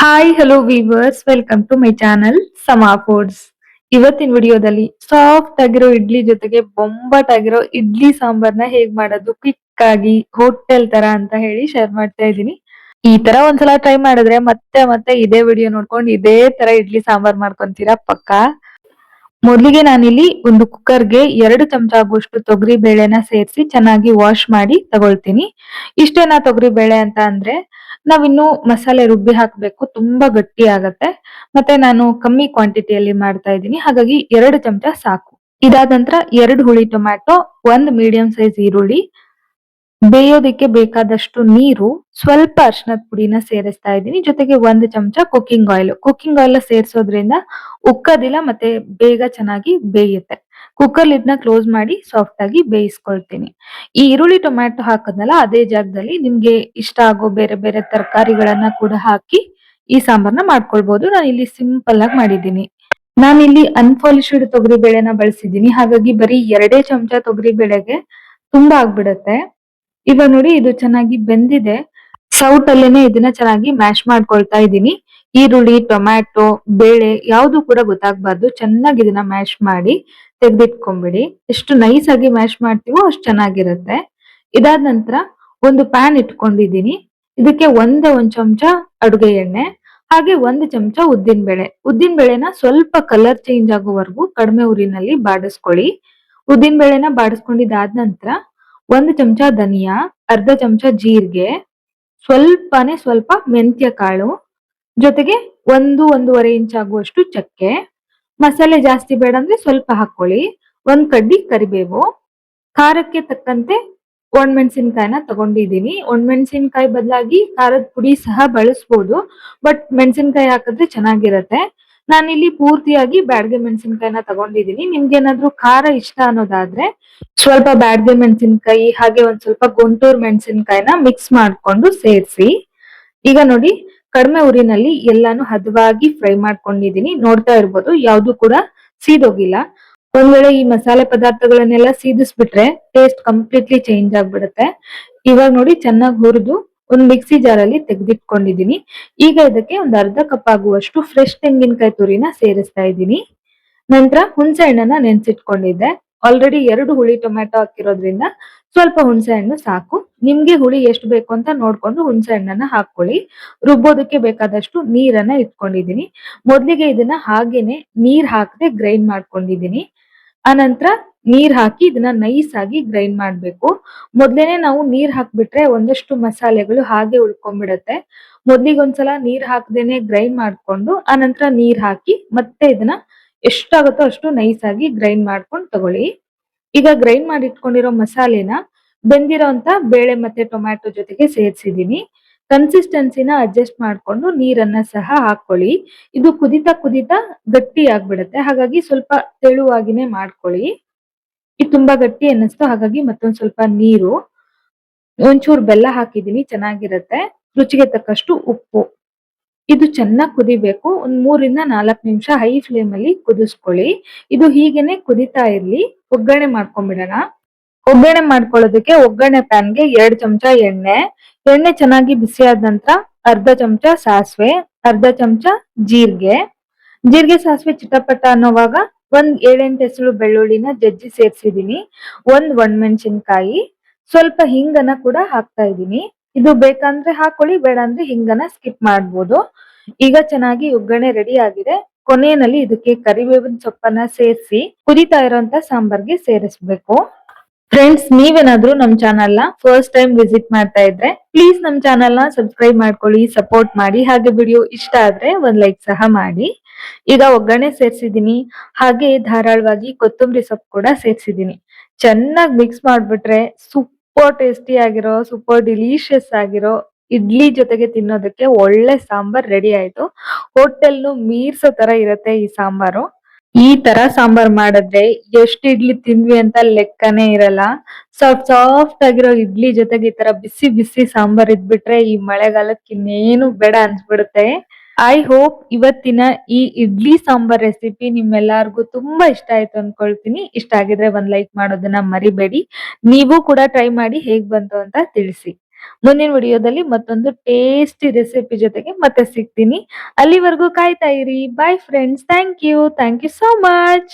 Hi hello viewers, welcome to my channel Sama foods. ಇವತ್ತಿನ ವಿಡಿಯೋದಲ್ಲಿ soft ಆಗಿರೋ ಇಡ್ಲಿ ಜೊತೆಗೆ ಬೊಂಬಾಟ್ ಆಗಿರೋ ಇಡ್ಲಿ ಸಾಂಬಾರ್ನ ಹೇಗ್ ಮಾಡೋದು ಕ್ವಿಕ್ ಆಗಿ ಹೋಟೆಲ್ ತರ ಅಂತ ಹೇಳಿ ಶೇರ್ ಮಾಡ್ತಾ ಇದ್ದೀನಿ. ಈ ತರ ಒಂದ್ಸಲ ಟ್ರೈ ಮಾಡಿದ್ರೆ ಮತ್ತೆ ಮತ್ತೆ ಇದೇ ವಿಡಿಯೋ ನೋಡ್ಕೊಂಡು ಇದೇ ತರ ಇಡ್ಲಿ ಸಾಂಬಾರ್ ಮಾಡ್ಕೊಂತೀರಾ ಪಕ್ಕಾ. ಮೊದಲಿಗೆ ನಾನಿಲ್ಲಿ ಒಂದು ಕುಕ್ಕರ್ಗೆ 2 ಚಮಚ ಆಗುವಷ್ಟು ತೊಗರಿ ಬೇಳೆನ ಸೇರಿಸಿ ಚೆನ್ನಾಗಿ ವಾಶ್ ಮಾಡಿ ತಗೊಳ್ತೀನಿ. ಇಷ್ಟೇನಾ ತೊಗರಿ ಬೇಳೆ ಅಂತ ಅಂದ್ರೆ ನಾವಿನ್ನು ಮಸಾಲೆ ರುಬ್ಬಿ ಹಾಕ್ಬೇಕು, ತುಂಬಾ ಗಟ್ಟಿ ಆಗತ್ತೆ. ಮತ್ತೆ ನಾನು ಕಮ್ಮಿ ಕ್ವಾಂಟಿಟಿಯಲ್ಲಿ ಮಾಡ್ತಾ ಇದ್ದೀನಿ, ಹಾಗಾಗಿ 2 ಚಮಚ ಸಾಕು. ಇದಾದ ನಂತರ 2 ಹುಳಿ ಟೊಮ್ಯಾಟೊ, 1 ಮೀಡಿಯಂ ಸೈಜ್ ಈರುಳ್ಳಿ, ಬೇಯೋದಕ್ಕೆ ಬೇಕಾದಷ್ಟು ನೀರು, ಸ್ವಲ್ಪ ಅರಿಶಿನದ ಪುಡಿನ ಸೇರಿಸ್ತಾ ಇದ್ದೀನಿ. ಜೊತೆಗೆ 1 ಚಮಚ ಕುಕಿಂಗ್ ಆಯಿಲ್. ಕುಕಿಂಗ್ ಆಯಿಲ್ ಸೇರಿಸೋದ್ರಿಂದ ಉಕ್ಕದಿಲ್ಲ ಮತ್ತೆ ಬೇಗ ಚೆನ್ನಾಗಿ ಬೇಯುತ್ತೆ. ಕುಕ್ಕರ್ ಲಿಡ್ನ ಕ್ಲೋಸ್ ಮಾಡಿ ಸಾಫ್ಟ್ ಆಗಿ ಬೇಯಿಸ್ಕೊಳ್ತೀನಿ. ಈ ಈರುಳ್ಳಿ ಟೊಮ್ಯಾಟೊ ಹಾಕದ್ನಲ್ಲ, ಅದೇ ಜಾಗದಲ್ಲಿ ನಿಮ್ಗೆ ಇಷ್ಟ ಆಗೋ ಬೇರೆ ಬೇರೆ ತರಕಾರಿಗಳನ್ನ ಕೂಡ ಹಾಕಿ ಈ ಸಾಂಬಾರ್ನ ಮಾಡ್ಕೊಳ್ಬಹುದು. ನಾನು ಇಲ್ಲಿ ಸಿಂಪಲ್ ಆಗಿ ಮಾಡಿದ್ದೀನಿ. ನಾನಿಲ್ಲಿ ಅನ್ಪಾಲಿಶ್ಡ್ ತೊಗರಿ ಬೇಳೆನ ಬಳಸಿದ್ದೀನಿ, ಹಾಗಾಗಿ ಬರೀ 2 ಚಮಚ ತೊಗರಿ ಬೇಳೆಗೆ ತುಂಬಾ ಆಗ್ಬಿಡತ್ತೆ. ಇವಾಗ ನೋಡಿ ಇದು ಚೆನ್ನಾಗಿ ಬೆಂದಿದೆ. ಸೌಟ್ ಅಲ್ಲೇನೆ ಇದನ್ನ ಚೆನ್ನಾಗಿ ಮ್ಯಾಶ್ ಮಾಡ್ಕೊಳ್ತಾ ಇದ್ದೀನಿ. ಈರುಳ್ಳಿ, ಟೊಮ್ಯಾಟೊ, ಬೇಳೆ ಯಾವ್ದು ಕೂಡ ಗೊತ್ತಾಗ್ಬಾರ್ದು. ಚೆನ್ನಾಗಿ ಇದನ್ನ ಮ್ಯಾಶ್ ಮಾಡಿ ತೆಗ್ದಿಟ್ಕೊಂಡ್ಬಿಡಿ. ಎಷ್ಟು ನೈಸ್ ಆಗಿ ಮ್ಯಾಶ್ ಮಾಡ್ತೀವೋ ಅಷ್ಟು ಚೆನ್ನಾಗಿರುತ್ತೆ. ಇದಾದ ನಂತರ ಒಂದು ಪ್ಯಾನ್ ಇಟ್ಕೊಂಡಿದ್ದೀನಿ. ಇದಕ್ಕೆ ಒಂದ್ ಚಮಚ ಅಡುಗೆ ಎಣ್ಣೆ, ಹಾಗೆ 1 ಚಮಚ ಉದ್ದಿನ ಬೇಳೆ. ಉದ್ದಿನ ಬೇಳೆನ ಸ್ವಲ್ಪ ಕಲರ್ ಚೇಂಜ್ ಆಗೋವರೆಗೂ ಕಡಿಮೆ ಉರಿನಲ್ಲಿ ಬಾಡಿಸ್ಕೊಳ್ಳಿ. ಉದ್ದಿನ ಬೇಳೆನ ಬಾಡಿಸ್ಕೊಂಡಿದ್ದಾದ ನಂತರ 1 ಚಮಚ ಧನಿಯಾ, ಅರ್ಧ 1 ಚಮಚ ಜೀರಿಗೆ, ಸ್ವಲ್ಪನೇ ಸ್ವಲ್ಪ ಮೆಂತ್ಯ ಕಾಳು, ಜೊತೆಗೆ 1-1.5 ಇಂಚ್ ಆಗುವಷ್ಟು ಚಕ್ಕೆ. ಮಸಾಲೆ ಜಾಸ್ತಿ ಬೇಡ ಅಂದ್ರೆ ಸ್ವಲ್ಪ ಹಾಕೊಳ್ಳಿ. 1 ಕಡ್ಡಿ ಕರಿಬೇವು, ಖಾರಕ್ಕೆ ತಕ್ಕಂತೆ ಒಣಮೆಣಸಿನ್ಕಾಯಿನ ತಗೊಂಡಿದ್ದೀನಿ. ಒಣಮೆಣಸಿನ್ಕಾಯಿ ಬದಲಾಗಿ ಖಾರದ ಪುಡಿ ಸಹ ಬಳಸ್ಬೋದು, ಬಟ್ ಮೆಣಸಿನ್ಕಾಯಿ ಹಾಕಿದ್ರೆ ಚೆನ್ನಾಗಿರತ್ತೆ. ನಾನಿಲ್ಲಿ ಪೂರ್ತಿಯಾಗಿ ಬ್ಯಾಡಗೆ ಮೆಣಸಿನ್ಕಾಯಿನ ತಗೊಂಡಿದ್ದೀನಿ. ನಿಮ್ಗೇನಾದ್ರೂ ಖಾರ ಇಷ್ಟ ಅನ್ನೋದಾದ್ರೆ ಸ್ವಲ್ಪ ಬ್ಯಾಡಗೆ ಮೆಣಸಿನ್ಕಾಯಿ ಹಾಗೆ ಒಂದ್ ಸ್ವಲ್ಪ ಗುಂಟೂರು ಮೆಣಸಿನ್ಕಾಯಿನ ಮಿಕ್ಸ್ ಮಾಡ್ಕೊಂಡು ಸೇರಿಸಿ. ಈಗ ನೋಡಿ, ಕಡಿಮೆ ಉರಿನಲ್ಲಿ ಎಲ್ಲಾನು ಹದವಾಗಿ ಫ್ರೈ ಮಾಡ್ಕೊಂಡಿದೀನಿ. ನೋಡ್ತಾ ಇರ್ಬೋದು, ಯಾವ್ದು ಕೂಡ ಸೀದೋಗಿಲ್ಲ. ಒಂದ್ ವೇಳೆ ಈ ಮಸಾಲೆ ಪದಾರ್ಥಗಳನ್ನೆಲ್ಲ ಸೀದಿಸ್ಬಿಟ್ರೆ ಟೇಸ್ಟ್ ಕಂಪ್ಲೀಟ್ಲಿ ಚೇಂಜ್ ಆಗ್ಬಿಡುತ್ತೆ. ಇವಾಗ ನೋಡಿ ಚೆನ್ನಾಗಿ ಹುರಿದು ಒಂದು ಮಿಕ್ಸಿ ಜಾರಲ್ಲಿ ತೆಗೆದಿಟ್ಕೊಂಡಿದೀನಿ. ಈಗ ಇದಕ್ಕೆ ಒಂದು ಅರ್ಧ 1 ಕಪ್ ಆಗುವಷ್ಟು ಫ್ರೆಶ್ ತೆಂಗಿನಕಾಯಿ ತುರಿನ ಸೇರಿಸ್ತಾ ಇದ್ದೀನಿ. ನಂತರ ಹುಣಸೆ ಹಣ್ಣನ್ನ ನೆನ್ಸಿಟ್ಕೊಂಡಿದ್ದೆ. ಆಲ್ರೆಡಿ 2 ಹುಳಿ ಟೊಮ್ಯಾಟೊ ಹಾಕಿರೋದ್ರಿಂದ ಸ್ವಲ್ಪ ಹುಣಸೆ ಹಣ್ಣು ಸಾಕು. ನಿಮ್ಗೆ ಹುಳಿ ಎಷ್ಟು ಬೇಕು ಅಂತ ನೋಡ್ಕೊಂಡು ಹುಣಸೆ ಹಣ್ಣನ್ನ ಹಾಕೊಳ್ಳಿ. ರುಬ್ಬೋದಕ್ಕೆ ಬೇಕಾದಷ್ಟು ನೀರನ್ನ ಇಟ್ಕೊಂಡಿದೀನಿ. ಮೊದ್ಲಿಗೆ ಇದನ್ನ ಹಾಗೇನೆ ನೀರ್ ಹಾಕದೆ ಗ್ರೈಂಡ್ ಮಾಡ್ಕೊಂಡಿದೀನಿ. ಆನಂತರ ನೀರ್ ಹಾಕಿ ಇದನ್ನ ನೈಸ್ ಆಗಿ ಗ್ರೈಂಡ್ ಮಾಡ್ಬೇಕು. ಮೊದ್ಲೇನೆ ನಾವು ನೀರ್ ಹಾಕ್ಬಿಟ್ರೆ ಒಂದಷ್ಟು ಮಸಾಲೆಗಳು ಹಾಗೆ ಉಳ್ಕೊಂಡ್ಬಿಡತ್ತೆ. ಮೊದ್ಲಿಗೊಂದ್ಸಲ ನೀರ್ ಹಾಕ್ದೇನೆ ಗ್ರೈಂಡ್ ಮಾಡ್ಕೊಂಡು ಆನಂತರ ನೀರ್ ಹಾಕಿ ಮತ್ತೆ ಇದನ್ನ ಎಷ್ಟಾಗುತ್ತೋ ಅಷ್ಟು ನೈಸ್ ಆಗಿ ಗ್ರೈಂಡ್ ಮಾಡ್ಕೊಂಡು ತಗೊಳ್ಳಿ. ಈಗ ಗ್ರೈಂಡ್ ಮಾಡಿ ಇಟ್ಕೊಂಡಿರೋ ಮಸಾಲೆನ ಬೆಂದಿರೋಂತ ಬೇಳೆ ಮತ್ತೆ ಟೊಮ್ಯಾಟೊ ಜೊತೆಗೆ ಸೇರ್ಸಿದೀನಿ. ಕನ್ಸಿಸ್ಟೆನ್ಸಿನ ಅಡ್ಜಸ್ಟ್ ಮಾಡ್ಕೊಂಡು ನೀರನ್ನ ಸಹ ಹಾಕೊಳ್ಳಿ. ಇದು ಕುದಿತಾ ಕುದಿತಾ ಗಟ್ಟಿ ಆಗ್ಬಿಡತ್ತೆ, ಹಾಗಾಗಿ ಸ್ವಲ್ಪ ತೆಳುವಾಗಿನೇ ಮಾಡ್ಕೊಳ್ಳಿ. ಇದು ತುಂಬಾ ಗಟ್ಟಿ ಅನ್ನಿಸ್ತು, ಹಾಗಾಗಿ ಮತ್ತೊಂದ್ ಸ್ವಲ್ಪ ನೀರು, ಒಂಚೂರು ಬೆಲ್ಲ ಹಾಕಿದೀನಿ, ಚೆನ್ನಾಗಿರತ್ತೆ. ರುಚಿಗೆ ತಕ್ಕಷ್ಟು ಉಪ್ಪು. ಇದು ಚೆನ್ನಾಗಿ ಕುದಿಬೇಕು. ಒಂದ್ 3-4 ನಿಮಿಷ ಹೈ ಫ್ಲೇಮ್ ಅಲ್ಲಿ ಕುದಿಸ್ಕೊಳ್ಳಿ. ಇದು ಹೀಗೇನೆ ಕುದಿತಾ ಇರ್ಲಿ. ಒಗ್ಗರಣೆ ಮಾಡ್ಕೊಂಡ್ಬಿಡೋಣ. ಒಗ್ಗರಣೆ ಮಾಡ್ಕೊಳ್ಳೋದಕ್ಕೆ ಒಗ್ಗರಣೆ ಪ್ಯಾನ್ಗೆ 2 ಚಮಚ ಎಣ್ಣೆ. ಎಣ್ಣೆ ಚೆನ್ನಾಗಿ ಬಿಸಿ ಆದ ನಂತರ ಅರ್ಧ 1 ಚಮಚ ಸಾಸಿವೆ, ಅರ್ಧ 1 ಚಮಚ ಜೀರಿಗೆ. ಜೀರಿಗೆ ಸಾಸಿವೆ ಚಿಟಪಟ ಅನ್ನೋವಾಗ ಒಂದ್ 7-8 ಹೆಸರು ಬೆಳ್ಳುಳ್ಳಿನ ಜಜ್ಜಿ ಸೇರ್ಸಿದೀನಿ. ಒಂದ್ ಒಣಮೆಣಸಿನ್ಕಾಯಿ, ಸ್ವಲ್ಪ ಹಿಂಗನ್ನ ಕೂಡ ಹಾಕ್ತಾ ಇದ್ದೀನಿ. ಇದು ಬೇಕಂದ್ರೆ ಹಾಕೊಳ್ಳಿ, ಬೇಡ ಅಂದ್ರೆ ಹಿಂಗನ್ನ ಸ್ಕಿಪ್ ಮಾಡ್ಬೋದು. ಈಗ ಚೆನ್ನಾಗಿ ಒಗ್ಗರಣೆ ರೆಡಿ ಆಗಿದೆ. ಕೊನೆಯಲ್ಲಿ ಇದಕ್ಕೆ ಕರಿಬೇವಿನ ಸೊಪ್ಪನ್ನ ಸೇರಿಸಿ ಕುದಿತಾ ಇರೋಂತ ಸಾಂಬಾರ್ಗೆ ಸೇರಿಸ್ಬೇಕು. ಫ್ರೆಂಡ್ಸ್, ನೀವೇನಾದ್ರೂ ನಮ್ ಚಾನಲ್ ನ ಫಸ್ಟ್ ಟೈಮ್ ವಿಸಿಟ್ ಮಾಡ್ತಾ ಇದ್ರೆ ಪ್ಲೀಸ್ ನಮ್ ಚಾನಲ್ ನ ಸಬ್ಸ್ಕ್ರೈಬ್ ಮಾಡ್ಕೊಳ್ಳಿ, ಸಪೋರ್ಟ್ ಮಾಡಿ. ಹಾಗೆ ವಿಡಿಯೋ ಇಷ್ಟ ಆದ್ರೆ ಒಂದ್ ಲೈಕ್ ಸಹ ಮಾಡಿ. ಈಗ ಒಗ್ಗರಣೆ ಸೇರ್ಸಿದೀನಿ, ಹಾಗೆ ಧಾರಾಳವಾಗಿ ಕೊತ್ತಂಬರಿ ಸೊಪ್ಪು ಕೂಡ ಸೇರ್ಸಿದೀನಿ. ಚೆನ್ನಾಗಿ ಮಿಕ್ಸ್ ಮಾಡ್ಬಿಟ್ರೆ ಸೂಪರ್ ಟೇಸ್ಟಿ ಆಗಿರೋ, ಸೂಪರ್ ಡಿಲಿಷಿಯಸ್ ಆಗಿರೋ ಇಡ್ಲಿ ಜೊತೆಗೆ ತಿನ್ನೋದಕ್ಕೆ ಒಳ್ಳೆ ಸಾಂಬಾರ್ ರೆಡಿ ಆಯ್ತು. ಹೋಟೆಲ್ ಮೀರ್ಸೋ ತರ ಇರತ್ತೆ ಈ ಸಾಂಬಾರು. ಈ ತರ ಸಾಂಬಾರ್ ಮಾಡಿದ್ರೆ ಎಷ್ಟ್ ಇಡ್ಲಿ ತಿಂದ್ವಿ ಅಂತ ಲೆಕ್ಕನೇ ಇರಲ್ಲ. ಸಾಫ್ಟ್ ಸಾಫ್ಟ್ ಆಗಿರೋ ಇಡ್ಲಿ ಜೊತೆಗೆ ಈ ತರ ಬಿಸಿ ಬಿಸಿ ಸಾಂಬಾರ್ ಇದ್ಬಿಟ್ರೆ ಈ ಮಳೆಗಾಲಕ್ಕೆ ಇನ್ನೇನು ಬೇಡ ಅನ್ಸ್ಬಿಡುತ್ತೆ. ಐ ಹೋಪ್ ಇವತ್ತಿನ ಈ ಇಡ್ಲಿ ಸಾಂಬಾರ್ ರೆಸಿಪಿ ನಿಮ್ಮೆಲ್ಲರಿಗೂ ತುಂಬಾ ಇಷ್ಟ ಆಯ್ತು ಅನ್ಕೊಳ್ತೀನಿ. ಇಷ್ಟ ಆಗಿದ್ರೆ ಒಂದ್ ಲೈಕ್ ಮಾಡೋದನ್ನ ಮರಿಬೇಡಿ. ನೀವು ಕೂಡ ಟ್ರೈ ಮಾಡಿ ಹೇಗ್ ಬಂತು ಅಂತ ತಿಳಿಸಿ. ಮುಂದಿನ ವಿಡಿಯೋದಲ್ಲಿ ಮತ್ತೊಂದು ಟೇಸ್ಟಿ ರೆಸಿಪಿ ಜೊತೆಗೆ ಮತ್ತೆ ಸಿಗ್ತೀನಿ. ಅಲ್ಲಿವರೆಗೂ ಕಾಯ್ತಾ ಇರಿ. Bye friends. Thank you. Thank you so much.